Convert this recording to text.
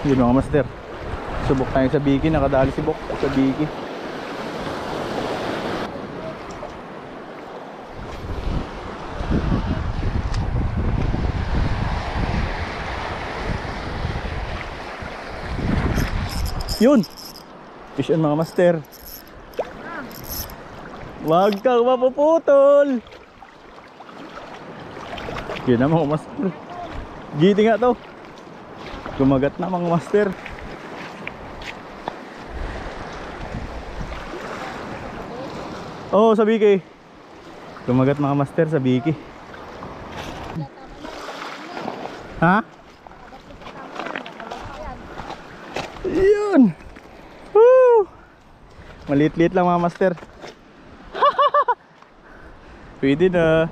Yun mga master, subok tayo sa Biki. Nakadali si Bok sa Biki. Yun, fish on mga master. Wag kang mapuputol. Yun na mga master, giti nga to. Kumagat na mga master. Oh, sa Biki. Kumagat mga master sa Biki. Ha? Yun. Woo! Maliit-liit lang mga master. Pwede na.